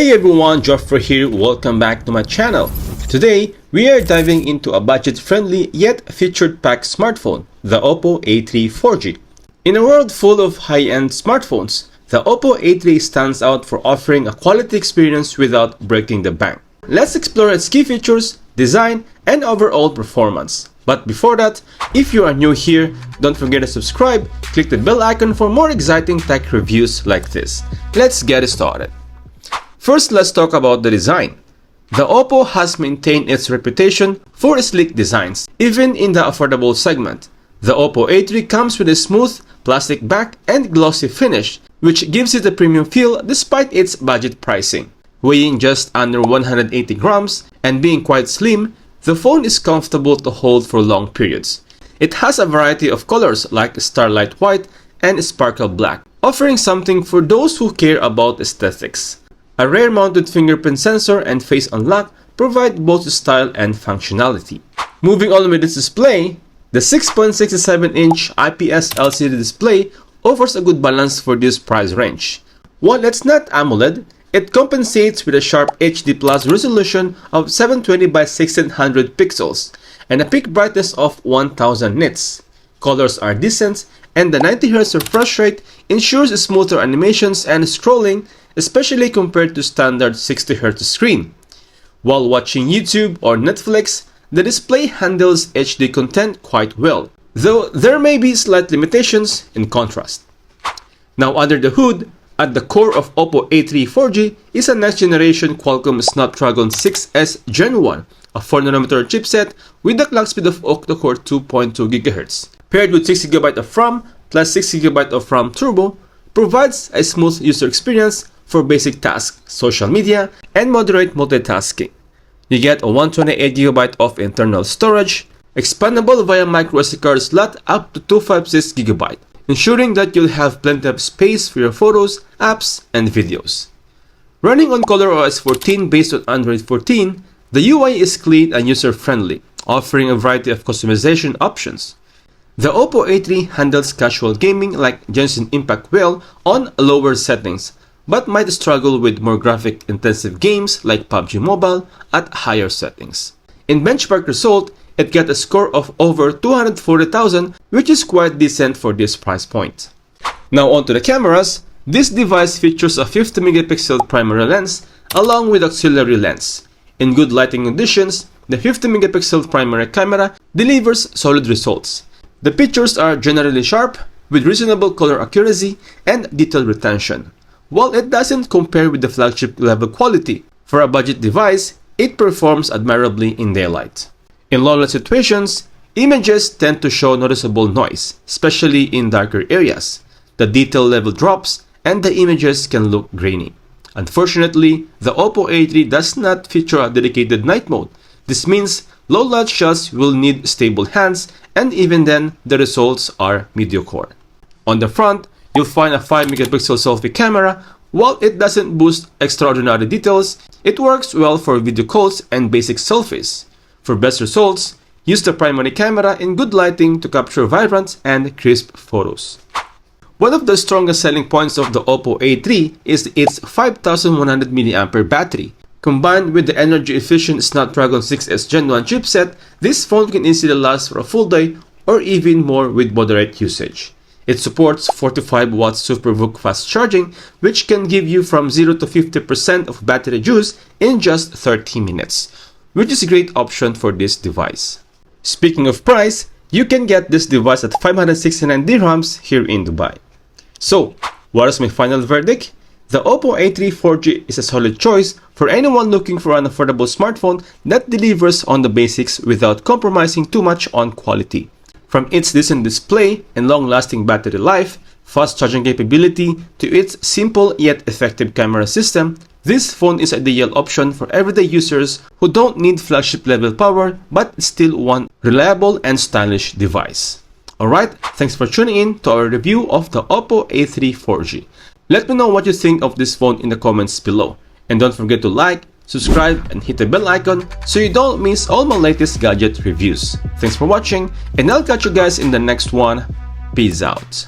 Hey everyone, Joffrey here, welcome back to my channel. Today, we are diving into a budget-friendly yet featured-packed smartphone, the Oppo A3 4G. In a world full of high-end smartphones, the Oppo A3 stands out for offering a quality experience without breaking the bank. Let's explore its key features, design, and overall performance. But before that, if you are new here, don't forget to subscribe, click the bell icon for more exciting tech reviews like this. Let's get started. First, let's talk about the design. The Oppo has maintained its reputation for sleek designs, even in the affordable segment. The Oppo A3 comes with a smooth plastic back and glossy finish, which gives it a premium feel despite its budget pricing. Weighing just under 180 grams and being quite slim, the phone is comfortable to hold for long periods. It has a variety of colors like starlight white and sparkle black, offering something for those who care about aesthetics. A rear-mounted fingerprint sensor and face unlock provide both style and functionality. Moving on with its display, the 6.67-inch IPS LCD display offers a good balance for this price range. While it's not AMOLED, it compensates with a sharp HD Plus resolution of 720 by 1600 pixels and a peak brightness of 1000 nits. Colors are decent, and the 90Hz refresh rate ensures smoother animations and scrolling, especially compared to standard 60Hz screen. While watching YouTube or Netflix, the display handles HD content quite well, though there may be slight limitations in contrast. Now under the hood, at the core of Oppo A3 4G is a next-generation Qualcomm Snapdragon 6S Gen 1, a 4nm chipset with a clock speed of octa-core 2.2 GHz. Paired with 6GB of RAM plus 6GB of RAM Turbo, provides a smooth user experience for basic tasks, social media, and moderate multitasking. You get a 128GB of internal storage, expandable via microSD card slot up to 256GB, ensuring that you'll have plenty of space for your photos, apps, and videos. Running on ColorOS 14 based on Android 14, the UI is clean and user-friendly, offering a variety of customization options. The Oppo A3 handles casual gaming like Genshin Impact well on lower settings, but might struggle with more graphic-intensive games like PUBG Mobile at higher settings. In benchmark result, it got a score of over 240,000, which is quite decent for this price point. Now onto the cameras. This device features a 50MP primary lens along with auxiliary lens. In good lighting conditions, the 50MP primary camera delivers solid results. The pictures are generally sharp, with reasonable color accuracy and detail retention. While it doesn't compare with the flagship level quality, for a budget device, it performs admirably in daylight. In low light situations, images tend to show noticeable noise, especially in darker areas. The detail level drops and the images can look grainy. Unfortunately, the Oppo A3 does not feature a dedicated night mode. This means low light shots will need stable hands, and even then, the results are mediocre. On the front, you'll find a 5MP selfie camera. While it doesn't boost extraordinary details, it works well for video calls and basic selfies. For best results, use the primary camera in good lighting to capture vibrant and crisp photos. One of the strongest selling points of the Oppo A3 is its 5100 mAh battery. Combined with the energy-efficient Snapdragon 6S Gen 1 chipset, this phone can easily last for a full day or even more with moderate usage. It supports 45W SuperVOOC fast charging, which can give you from 0 to 50% of battery juice in just 30 minutes, which is a great option for this device. Speaking of price, you can get this device at 569 dirhams here in Dubai. So, what is my final verdict? The Oppo A3 4G is a solid choice for anyone looking for an affordable smartphone that delivers on the basics without compromising too much on quality. From its decent display and long-lasting battery life, fast charging capability, to its simple yet effective camera system, this phone is an ideal option for everyday users who don't need flagship-level power but still want reliable and stylish device. Alright, thanks for tuning in to our review of the Oppo A3 4G. Let me know what you think of this phone in the comments below. And don't forget to like, subscribe, and hit the bell icon so you don't miss all my latest gadget reviews. Thanks for watching, and I'll catch you guys in the next one. Peace out.